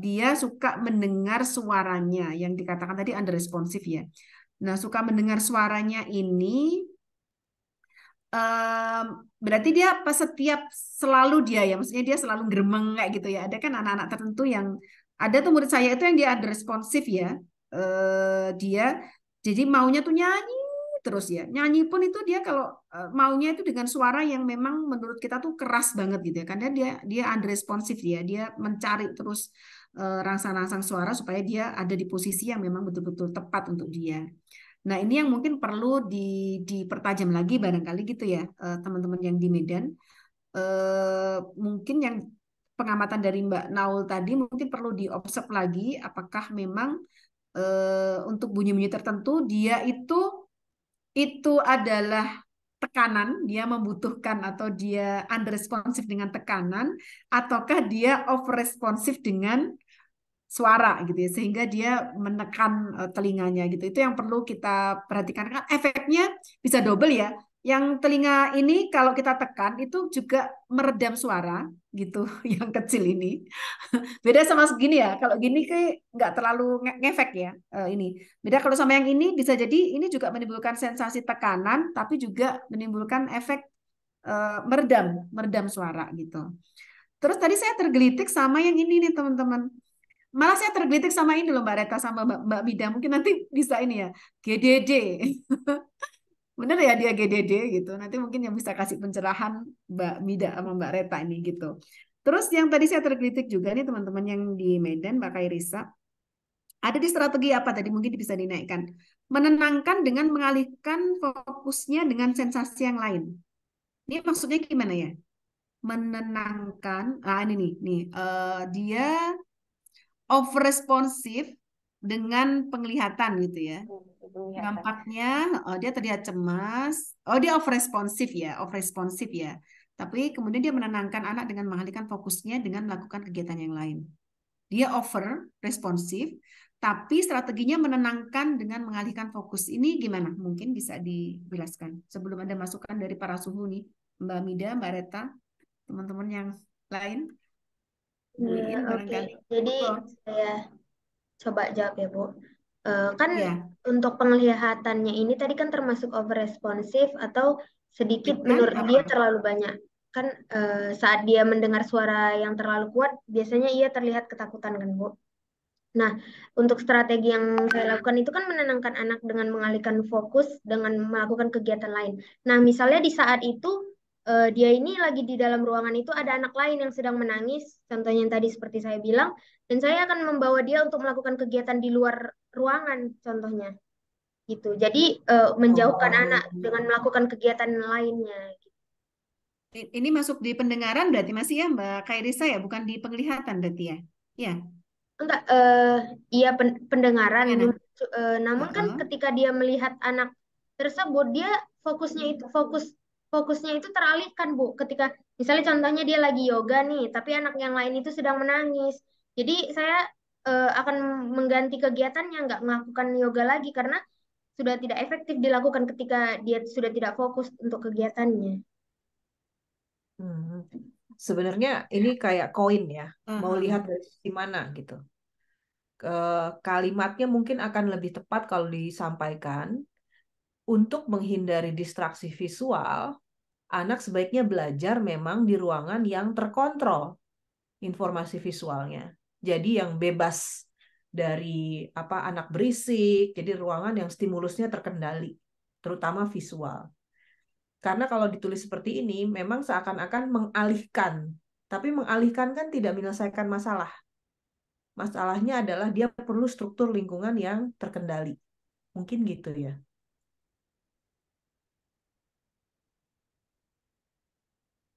dia suka mendengar suaranya yang dikatakan tadi under responsif ya. Nah, suka mendengar suaranya ini em, berarti dia pas setiap selalu dia ya, maksudnya dia selalu geremeng kayak gitu ya. Ada kan anak-anak tertentu yang ada tuh murid saya itu yang dia under responsif ya. Dia jadi maunya tuh nyanyi terus ya. Nyanyi pun itu dia kalau maunya itu dengan suara yang memang menurut kita tuh keras banget gitu ya. Karena dia unresponsif ya. Dia mencari terus rangsang-rangsang suara supaya dia ada di posisi yang memang betul-betul tepat untuk dia. Nah, ini yang mungkin perlu dipertajam lagi barangkali gitu ya, teman-teman yang di Medan. Mungkin yang pengamatan dari Mbak Naul tadi mungkin perlu diobserv lagi apakah memang untuk bunyi-bunyi tertentu dia itu adalah tekanan, dia membutuhkan atau dia under responsif dengan tekanan, ataukah dia over responsif dengan suara gitu ya, sehingga dia menekan telinganya gitu. Itu yang perlu kita perhatikan, kan efeknya bisa double ya. Yang telinga ini kalau kita tekan itu juga meredam suara gitu, yang kecil ini. Beda sama segini ya. Kalau gini kayak nggak terlalu ngefek ya, ini. Beda kalau sama yang ini, bisa jadi ini juga menimbulkan sensasi tekanan, tapi juga menimbulkan efek meredam suara gitu. Terus tadi saya tergelitik sama yang ini nih teman-teman. Malah saya tergelitik sama ini loh Mbak Reta sama Mbak Mida. Mungkin nanti bisa ini ya, GDD. Bener ya dia GDD gitu. Nanti mungkin yang bisa kasih pencerahan Mbak Mida sama Mbak Reta ini gitu. Terus yang tadi saya tergelitik juga nih teman-teman yang di Medan, Mbak Kairisa. Ada di strategi apa tadi mungkin bisa dinaikkan. Menenangkan dengan mengalihkan fokusnya dengan sensasi yang lain. Ini maksudnya gimana ya? Menenangkan, ini nih, dia over responsif dengan penglihatan gitu ya. Penglihatan. Nampaknya dia terlihat cemas. Oh, dia over responsif ya, over responsif ya. Tapi kemudian dia menenangkan anak dengan mengalihkan fokusnya dengan melakukan kegiatan yang lain. Dia over responsif, tapi strateginya menenangkan dengan mengalihkan fokus. Ini gimana? Mungkin bisa dijelaskan sebelum ada masukan dari para suhu nih, Mbak Mida, Mbak Reta, teman-teman yang lain. Bu Iin Oke. barangkali. Jadi Oh, saya coba jawab ya, Bu. Kan ya, untuk penglihatannya ini tadi kan termasuk over responsif atau sedikit kan? menurut dia terlalu banyak. Kan saat dia mendengar suara yang terlalu kuat, biasanya ia terlihat ketakutan kan, Bu. Nah, untuk strategi yang saya lakukan itu kan menenangkan anak dengan mengalihkan fokus dengan melakukan kegiatan lain. Nah, misalnya di saat itu dia ini lagi di dalam ruangan itu ada anak lain yang sedang menangis, contohnya yang tadi seperti saya bilang, dan saya akan membawa dia untuk melakukan kegiatan di luar ruangan, contohnya gitu. Jadi menjauhkan anak dengan melakukan kegiatan lainnya. Ini masuk di pendengaran berarti masih ya Mbak Kairisa ya, bukan di penglihatan berarti ya? Ya, Enggak, iya pendengaran. gimana? Namun kan ketika dia melihat anak tersebut, dia fokusnya itu teralihkan, Bu. Ketika misalnya contohnya dia lagi yoga nih, tapi anak yang lain itu sedang menangis. Jadi saya akan mengganti kegiatannya, nggak melakukan yoga lagi karena sudah tidak efektif dilakukan ketika dia sudah tidak fokus untuk kegiatannya. Sebenarnya ini kayak koin ya, mau lihat dari sisi mana gitu. Kalimatnya mungkin akan lebih tepat kalau disampaikan untuk menghindari distraksi visual. Anak sebaiknya belajar memang di ruangan yang terkontrol informasi visualnya. Jadi yang bebas dari anak berisik, jadi ruangan yang stimulusnya terkendali, terutama visual. Karena kalau ditulis seperti ini, memang seakan-akan mengalihkan. Tapi mengalihkan kan tidak menyelesaikan masalah. Masalahnya adalah dia perlu struktur lingkungan yang terkendali. Mungkin gitu ya.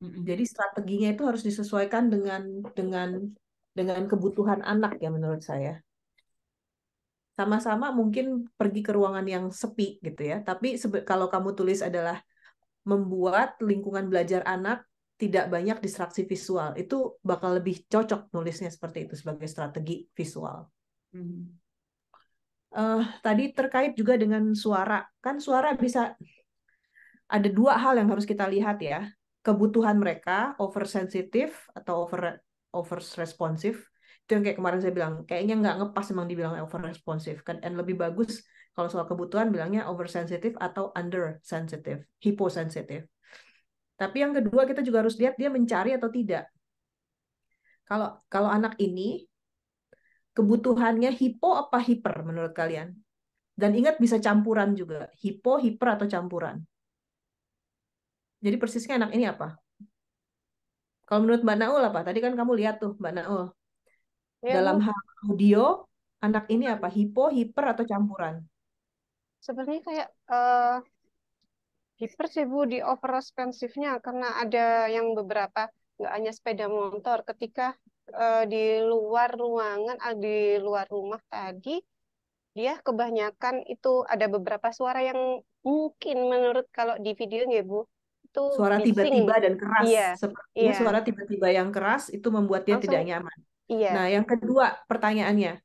Jadi strateginya itu harus disesuaikan dengan kebutuhan anak ya menurut saya. Sama-sama mungkin pergi ke ruangan yang sepi gitu ya. Tapi kalau kamu tulis adalah membuat lingkungan belajar anak tidak banyak distraksi visual, itu bakal lebih cocok nulisnya seperti itu sebagai strategi visual. Tadi terkait juga dengan suara. Kan suara bisa ada dua hal yang harus kita lihat ya. Kebutuhan mereka oversensitif atau over responsif. Itu yang kayak kemarin saya bilang, kayaknya nggak ngepas emang dibilang over responsif kan. Dan lebih bagus kalau soal kebutuhan bilangnya oversensitif atau undersensitive, hyposensitive. Tapi yang kedua kita juga harus lihat dia mencari atau tidak. Kalau anak ini kebutuhannya hipo apa hiper menurut kalian? Dan ingat bisa campuran juga, hipo, hiper atau campuran. Jadi persisnya anak ini apa? Kalau menurut Mbak Naul apa? Tadi kan kamu lihat tuh Mbak Naul. Ya, Dalam Bu. hal audio, anak ini apa? Hipo, hiper atau campuran? Sebenarnya kayak hiper sih Bu di over responsifnya karena ada yang beberapa nggak hanya sepeda motor ketika di luar ruangan di luar rumah tadi dia kebanyakan itu ada beberapa suara yang mungkin menurut kalau di videonya Bu itu Suara bising. tiba-tiba dan keras. Iya, Sepertinya iya. suara tiba-tiba yang keras itu membuat dia tidak Langsung nyaman. Iya, Nah, yang kedua pertanyaannya,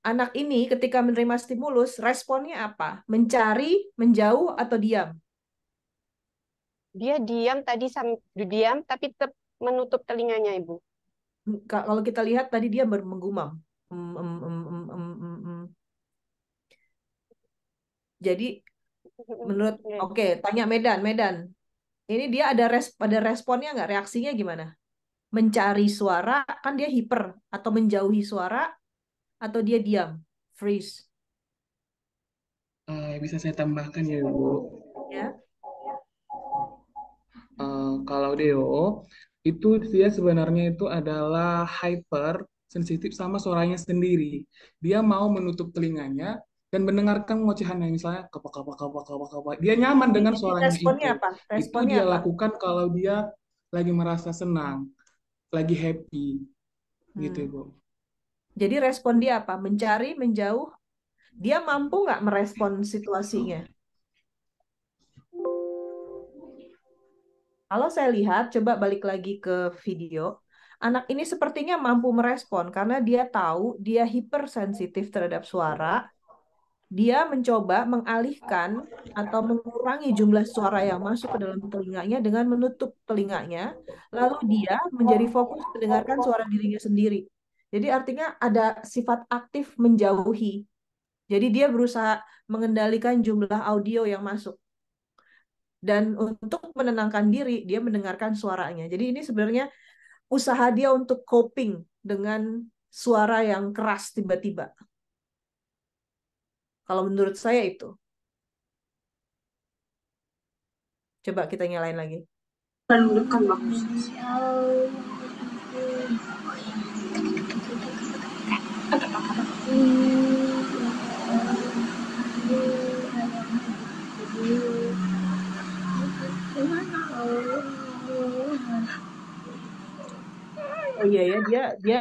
anak ini ketika menerima stimulus, responnya apa? Mencari, menjauh, atau diam? dia diam tadi diam tapi tetap menutup telinganya, Ibu. Kalau kita lihat tadi dia menggumam. Hmm, hmm, hmm, hmm, hmm, hmm, hmm. Jadi menurut, Iya. oke, tanya Medan, Medan. Ini dia ada responnya nggak? Reaksinya gimana? Mencari suara, kan dia hiper, atau menjauhi suara, atau dia diam, freeze, Bisa saya tambahkan ya, Bu. ya. Kalau Deo, itu dia sebenarnya itu adalah hyper sensitif sama suaranya sendiri. Dia mau menutup telinganya dan mendengarkan ngocehannya, misalnya kapak kapak kapak kapak kapak. Dia nyaman dengan Jadi suaranya responnya itu. apa? Itu Responnya dia apa? lakukan kalau dia lagi merasa senang, lagi happy, gitu, Hmm. Bu. Jadi respon dia apa? Mencari, menjauh. Dia mampu nggak merespon situasinya? Kalau saya lihat, coba balik lagi ke video, anak ini sepertinya mampu merespon karena dia tahu dia hipersensitif terhadap suara. Dia mencoba mengalihkan atau mengurangi jumlah suara yang masuk ke dalam telinganya dengan menutup telinganya, lalu dia menjadi fokus mendengarkan suara dirinya sendiri. Jadi artinya ada sifat aktif menjauhi. Jadi dia berusaha mengendalikan jumlah audio yang masuk. Dan untuk menenangkan diri, dia mendengarkan suaranya. Jadi ini sebenarnya usaha dia untuk coping dengan suara yang keras tiba-tiba. Kalau menurut saya itu. Coba kita nyalain lagi. Oh iya ya, dia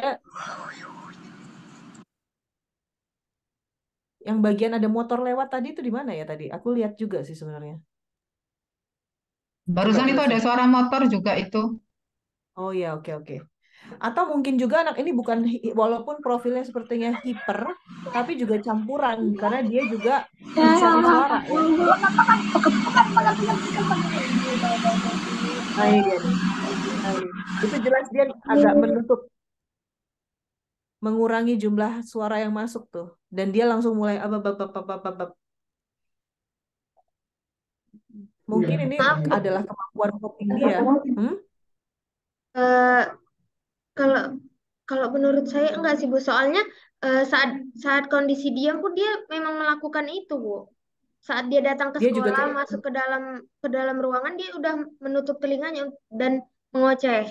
yang bagian ada motor lewat tadi itu di mana ya tadi? Aku lihat juga sih sebenarnya. Coba Barusan itu ada jelasin. suara motor juga itu. Oh iya, oke oke. Atau mungkin juga anak ini bukan walaupun profilnya sepertinya hiper, tapi juga campuran karena dia juga mencari suara ya. Nah ini dia nih. Nah, ini. Itu jelas dia agak menutup, mengurangi jumlah suara yang masuk tuh. Dan dia langsung mulai abab. Mungkin ini Maaf, Bu. adalah kemampuan coping dia. Hmm? Eh, kalau kalau menurut saya enggak sih, Bu. Soalnya saat saat kondisi diam pun dia memang melakukan itu, Bu. Saat dia datang ke Dia juga sekolah, masuk ke dalam ruangan, dia udah menutup telinganya dan mengoceh.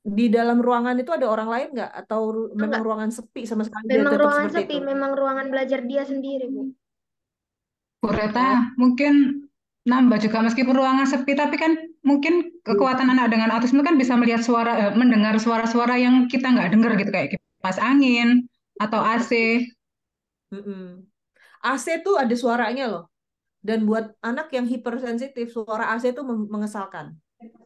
di dalam ruangan itu ada orang lain nggak? Atau memang Enggak, ruangan sepi sama sekali dia memang tetap ruangan seperti sepi, itu? memang ruangan belajar dia sendiri, Bu. Bu Reta, Oh, mungkin nambah juga meskipun ruangan sepi, tapi kan mungkin kekuatan anak dengan autisme kan bisa melihat suara, mendengar suara-suara yang kita nggak dengar gitu kayak kipas angin atau AC. mm-mm. AC tuh ada suaranya loh. Dan buat anak yang hipersensitif, suara AC itu mengesalkan.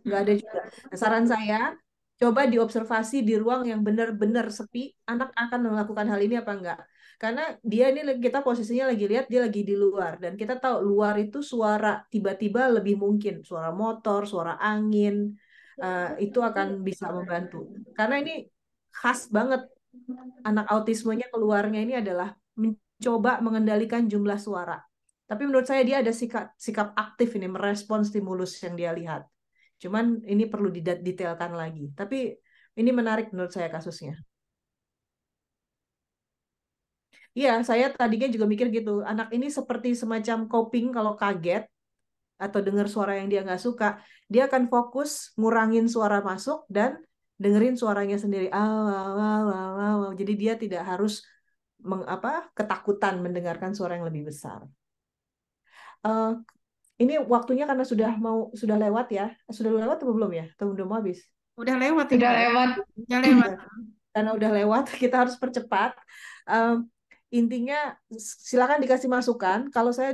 Nggak ada juga. Nah, saran saya, coba diobservasi di ruang yang benar-benar sepi, anak akan melakukan hal ini apa enggak. Karena dia ini kita posisinya lagi lihat dia lagi di luar. Dan kita tahu luar itu suara tiba-tiba lebih mungkin. Suara motor, suara angin, itu akan bisa membantu. Karena ini khas banget anak autismenya keluarnya ini adalah mencoba mengendalikan jumlah suara. Tapi menurut saya dia ada sikap aktif ini merespon stimulus yang dia lihat. Cuman ini perlu didetailkan lagi. Tapi ini menarik menurut saya kasusnya. Iya, saya tadinya juga mikir gitu. Anak ini seperti semacam coping kalau kaget atau dengar suara yang dia nggak suka, dia akan fokus ngurangin suara masuk dan dengerin suaranya sendiri. Jadi dia tidak harus ketakutan mendengarkan suara yang lebih besar. Eh, ini waktunya karena sudah lewat ya. Sudah lewat atau belum ya? Atau belum habis? Udah lewat ini, Sudah Bu. lewat. Udah lewat. Karena udah lewat, kita harus percepat. Em, intinya silakan dikasih masukan. Kalau saya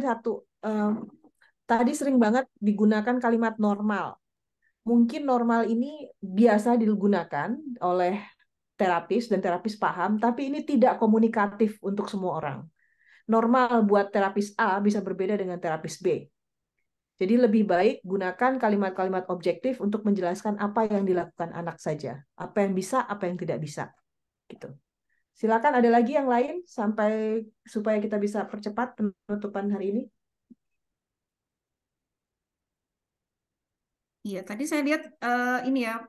tadi sering banget digunakan kalimat normal. mungkin normal ini biasa digunakan oleh terapis dan terapis paham, tapi ini tidak komunikatif untuk semua orang. Normal buat terapis A bisa berbeda dengan terapis B. Jadi lebih baik gunakan kalimat-kalimat objektif untuk menjelaskan apa yang dilakukan anak saja, apa yang bisa, apa yang tidak bisa, gitu. Silakan ada lagi yang lain sampai supaya kita bisa percepat penutupan hari ini. Iya, tadi saya lihat ini ya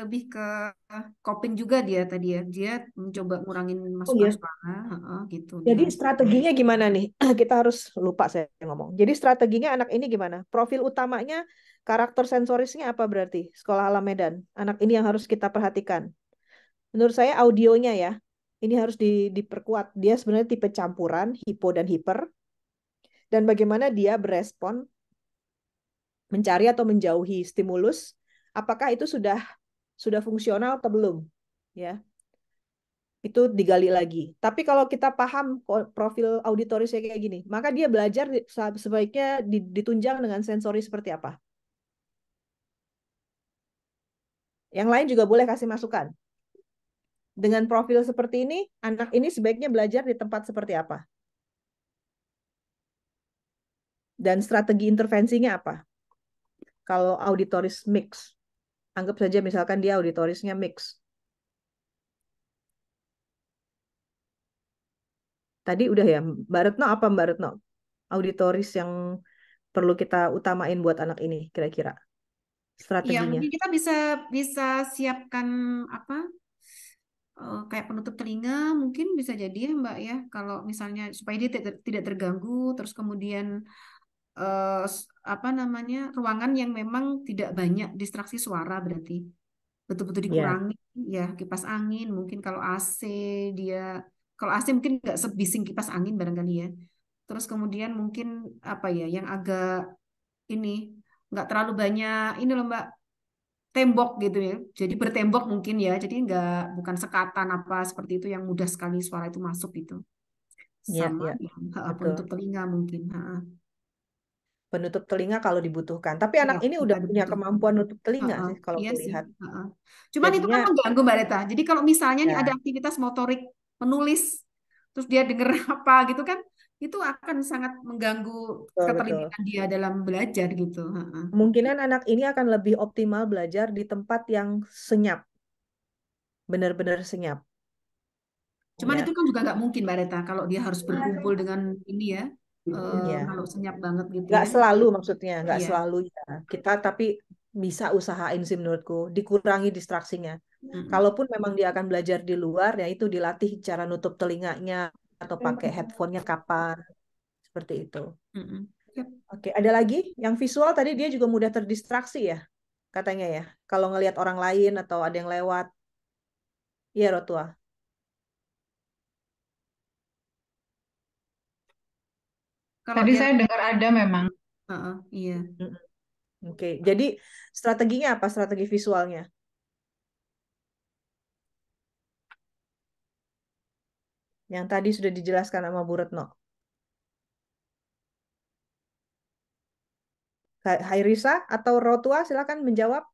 lebih ke coping juga dia tadi ya. Dia mencoba ngurangin Oh masukan iya, suara, gitu jadi dia. strateginya gimana nih? Kita harus lupa saya ngomong. Jadi strateginya anak ini gimana? Profil utamanya karakter sensorisnya apa berarti? Sekolah Alam Medan. Anak ini yang harus kita perhatikan. Menurut saya audionya ya, ini harus diperkuat. Dia sebenarnya tipe campuran, hipo dan hiper. Dan bagaimana dia berespon, mencari atau menjauhi stimulus, apakah itu sudah fungsional atau belum? Ya, itu digali lagi. Tapi kalau kita paham profil auditorisnya kayak gini, maka dia belajar sebaiknya ditunjang dengan sensori seperti apa. Yang lain juga boleh kasih masukan. Dengan profil seperti ini, anak ini sebaiknya belajar di tempat seperti apa? Dan strategi intervensinya apa? Kalau auditoris mix, anggap saja misalkan dia auditorisnya mix. Tadi udah ya, Mbak Retno apa Mbak Retno? Auditoris yang perlu kita utamain buat anak ini kira-kira Iya, strateginya. mungkin kita bisa bisa siapkan apa kayak penutup telinga mungkin bisa jadi ya Mbak ya. Kalau misalnya supaya dia tidak terganggu, terus kemudian apa namanya ruangan yang memang tidak banyak distraksi suara berarti betul-betul Ya, dikurangi ya kipas angin mungkin dia kalau AC mungkin nggak sebising kipas angin barangkali ya. Terus kemudian mungkin apa ya yang agak ini nggak terlalu banyak ini loh Mbak tembok gitu ya. Jadi bertembok mungkin ya. Jadi nggak bukan sekatan apa seperti itu yang mudah sekali suara itu masuk gitu. ya, Sama ya, yang penutup betul. telinga mungkin. Ha. Penutup telinga kalau dibutuhkan. Tapi Iya, anak ini kita udah punya dibutuhkan. kemampuan nutup telinga Heeh, sih kalau iya sih. kulihat. Heeh. Cuman itu kan Jadinya mengganggu Mbak Reta. Jadi kalau misalnya nih ada ya, aktivitas motorik menulis, terus dia denger apa gitu kan, itu akan sangat mengganggu betul, betul. keterlibatan dia dalam belajar gitu. Heeh. Kemungkinan anak ini akan lebih optimal belajar di tempat yang senyap, benar-benar senyap. Cuman itu Ya, kan juga nggak mungkin Mbak Reta kalau dia harus berkumpul dengan ini ya, ya. kalau senyap banget gitu Nggak ya. selalu maksudnya, nggak Iya. selalu ya. Kita tapi bisa usahain sih menurutku, dikurangi distraksinya. Mm-mm. Kalaupun memang dia akan belajar di luar, ya itu dilatih cara nutup telinganya atau pakai headphone-nya kapan, seperti itu. Mm-mm. Yap. Oke, ada lagi yang visual tadi dia juga mudah terdistraksi ya, katanya ya. Kalau ngelihat orang lain atau ada yang lewat. Iya, Rotua. Kalau Tadi dia, saya dengar ada memang. Heeh, iya. Mm-mm. Oke, jadi strateginya apa? Strategi visualnya? Yang tadi sudah dijelaskan sama Bu Retno. Hairisa atau Rotua, silakan menjawab.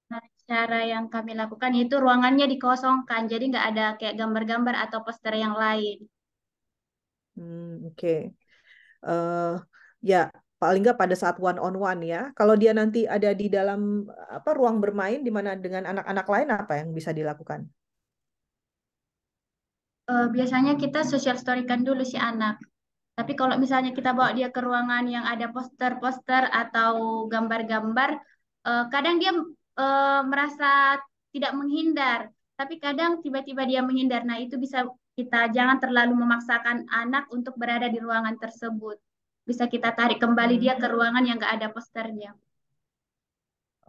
Nah, cara yang kami lakukan itu ruangannya dikosongkan, jadi nggak ada kayak gambar-gambar atau poster yang lain. Oke. eh ya, paling nggak pada saat one on one ya. Kalau dia nanti ada di dalam apa ruang bermain di mana dengan anak-anak lain apa yang bisa dilakukan? Biasanya kita social storykan dulu si anak. Tapi kalau misalnya kita bawa dia ke ruangan yang ada poster-poster atau gambar-gambar, kadang dia merasa tidak menghindar, tapi kadang tiba-tiba dia menghindar. Nah, itu bisa kita jangan terlalu memaksakan anak untuk berada di ruangan tersebut. Bisa kita tarik kembali Hmm, dia ke ruangan yang nggak ada posternya.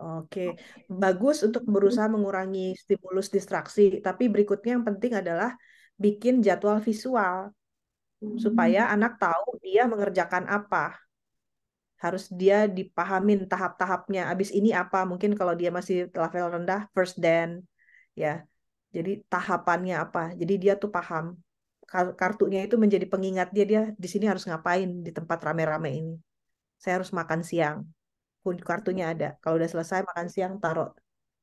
Oke, bagus untuk berusaha mengurangi stimulus distraksi. Tapi berikutnya yang penting adalah bikin jadwal visual supaya anak tahu dia mengerjakan apa. Harus dia dipahamin tahap-tahapnya. Abis ini apa? Mungkin kalau dia masih level rendah, first dance, ya. Jadi tahapannya apa? Jadi dia tuh paham. kartunya itu menjadi pengingat dia di sini harus ngapain di tempat rame-rame ini. Saya harus makan siang. Pun kartunya ada. Kalau udah selesai makan siang, taruh.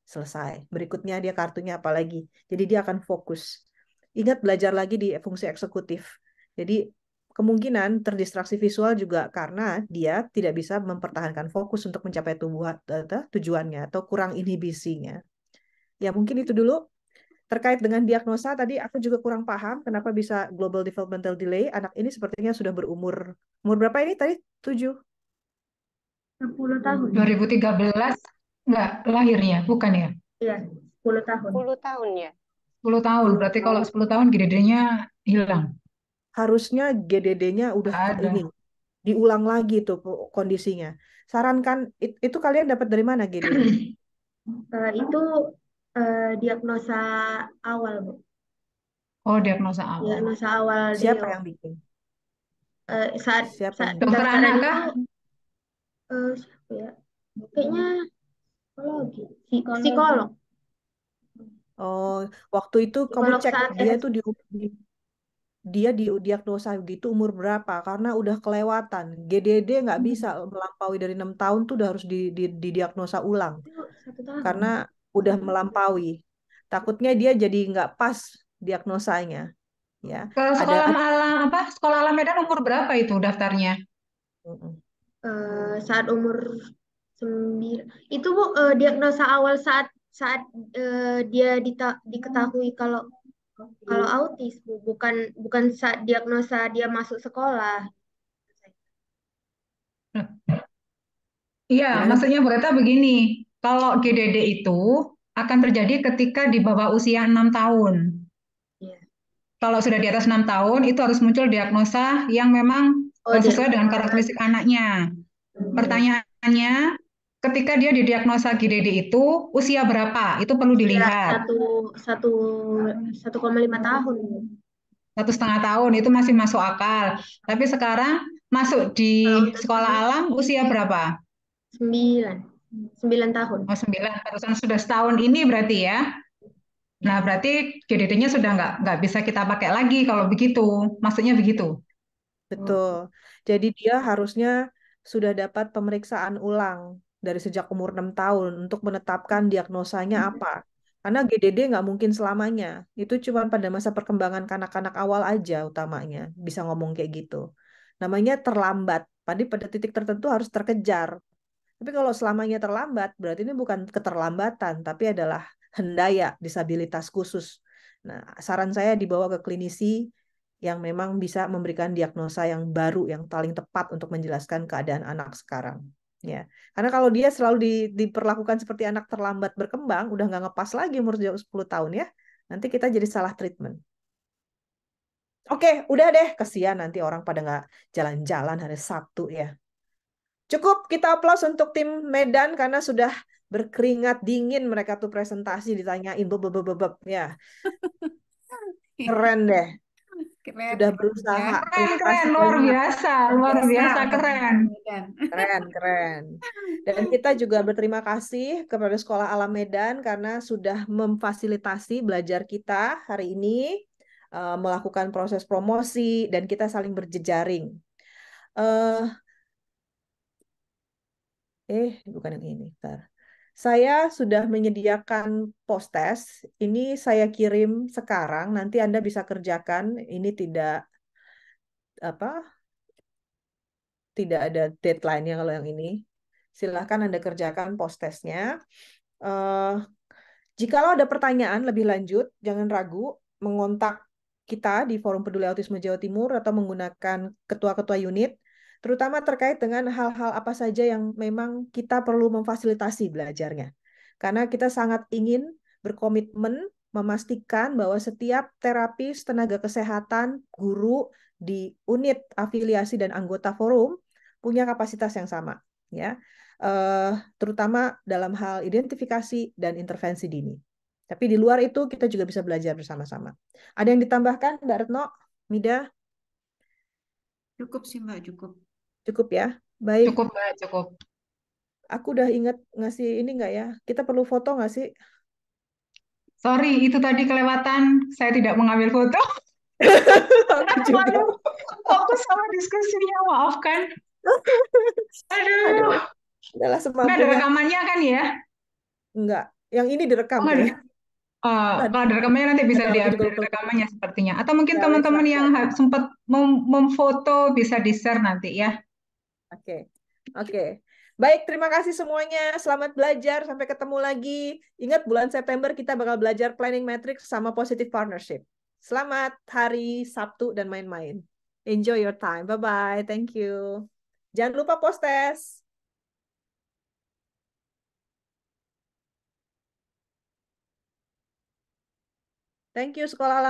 Selesai. Berikutnya dia kartunya apa lagi. Jadi dia akan fokus. Ingat belajar lagi di fungsi eksekutif. Jadi kemungkinan terdistraksi visual juga karena dia tidak bisa mempertahankan fokus untuk mencapai tujuannya atau kurang inhibisinya. Ya mungkin itu dulu. Terkait dengan diagnosa, tadi aku juga kurang paham kenapa bisa global developmental delay. Anak ini sepertinya sudah umur berapa ini tadi? 7. 10 tahun. 2013 enggak lahirnya, bukan ya? Iya, 10 tahun. 10 tahun ya. 10 tahun. Berarti kalau 10 tahun GDD-nya hilang. Harusnya GDD-nya udah Ada. ini diulang lagi tuh kondisinya. Sarankan itu kalian dapat dari mana GDD? Itu diagnosa awal, Bu. Oh, diagnosa awal. Diagnosa awal Siapa Deo. yang bikin? Saat Siapa yang bikin? Dokter pendaftaran anak kah? itu siapa ya? Kayaknya psikolog. Oh, waktu itu kamu Psikolog cek saat dia tuh dia diagnosa gitu umur berapa? Karena udah kelewatan. GDD nggak bisa melampaui dari 6 tahun tuh udah harus didiagnosa ulang. itu 1 tahun. Karena udah melampaui. Takutnya dia jadi nggak pas diagnosanya. Ya, Ke sekolah alam Sekolah Alam Medan umur berapa itu daftarnya? Saat umur 9 itu, Bu, diagnosa awal saat dia diketahui kalau autis, Bu, bukan saat diagnosa dia masuk sekolah. Iya, Gimana? maksudnya berkata begini, kalau GDD itu akan terjadi ketika di bawah usia 6 tahun. Iya. Kalau sudah di atas 6 tahun, itu harus muncul diagnosa yang memang sesuai dengan karakteristik anaknya. Pertanyaannya, ketika dia didiagnosa GDD itu usia berapa? Itu perlu dilihat. 1,5 tahun. 1,5 tahun itu masih masuk akal. Tapi sekarang masuk di sekolah alam usia berapa? 9 tahun. Oh, 9. Barusan sudah setahun ini berarti ya. Nah, berarti GDD-nya sudah nggak bisa kita pakai lagi kalau begitu. Maksudnya begitu. Betul. Jadi dia harusnya sudah dapat pemeriksaan ulang dari sejak umur 6 tahun untuk menetapkan diagnosanya apa. Karena GDD nggak mungkin selamanya. Itu cuma pada masa perkembangan kanak-kanak awal aja utamanya bisa ngomong kayak gitu. Namanya terlambat. Pada titik tertentu harus terkejar. Tapi kalau selamanya terlambat, berarti ini bukan keterlambatan, tapi adalah hendaya, disabilitas khusus. Nah, saran saya dibawa ke klinisi yang memang bisa memberikan diagnosa yang baru, yang paling tepat untuk menjelaskan keadaan anak sekarang. Ya, karena kalau dia selalu diperlakukan seperti anak terlambat berkembang, udah nggak ngepas lagi umur 10 tahun ya, nanti kita jadi salah treatment. Oke, udah deh, kesian nanti orang pada nggak jalan-jalan hari Sabtu ya. Cukup kita aplaus untuk tim Medan karena sudah berkeringat dingin mereka tuh presentasi ditanyain beb ya. Keren deh. Keren. Sudah berusaha. Keren, luar biasa keren. Keren. Dan kita juga berterima kasih kepada Sekolah Alam Medan karena sudah memfasilitasi belajar kita hari ini, melakukan proses promosi dan kita saling berjejaring. Bukan yang ini. Bentar. Saya sudah menyediakan post-test. Ini saya kirim sekarang. Nanti Anda bisa kerjakan. Ini tidak ada deadline-nya kalau yang ini. Silahkan Anda kerjakan post-testnya. Jikalau ada pertanyaan lebih lanjut, jangan ragu mengontak kita di Forum Peduli Autisme Jawa Timur atau menggunakan ketua-ketua unit, terutama terkait dengan hal-hal apa saja yang memang kita perlu memfasilitasi belajarnya. Karena kita sangat ingin berkomitmen memastikan bahwa setiap terapis, tenaga kesehatan, guru di unit afiliasi dan anggota forum punya kapasitas yang sama, ya. Terutama dalam hal identifikasi dan intervensi dini. Tapi di luar itu kita juga bisa belajar bersama-sama. Ada yang ditambahkan, Mbak Retno, Mida? Cukup sih, Mbak, cukup. Cukup ya? Baik. Cukup, Mbak, cukup. Aku udah ingat ngasih ini nggak ya? Kita perlu foto nggak sih? Sorry, itu tadi kelewatan. Saya tidak mengambil foto. Aku Terlalu juga. fokus sama diskusinya, maafkan. Aduh, Aduh, adalah nggak ada semampunya. rekamannya kan ya? Enggak. Yang ini direkam Oh, nggak ada. kayaknya. Tadi Kalau ada rekamannya nanti bisa ada diambil video dari call. rekamannya sepertinya. Atau mungkin Ya, teman-teman bisa. yang sempat memfoto bisa di-share nanti ya. Oke. Oke. Baik, terima kasih semuanya. Selamat belajar. Sampai ketemu lagi. Ingat bulan September kita bakal belajar planning matrix sama positive partnership. Selamat hari Sabtu dan main-main. Enjoy your time. Bye-bye. Thank you. Jangan lupa post test. Thank you, Sekolah Alam.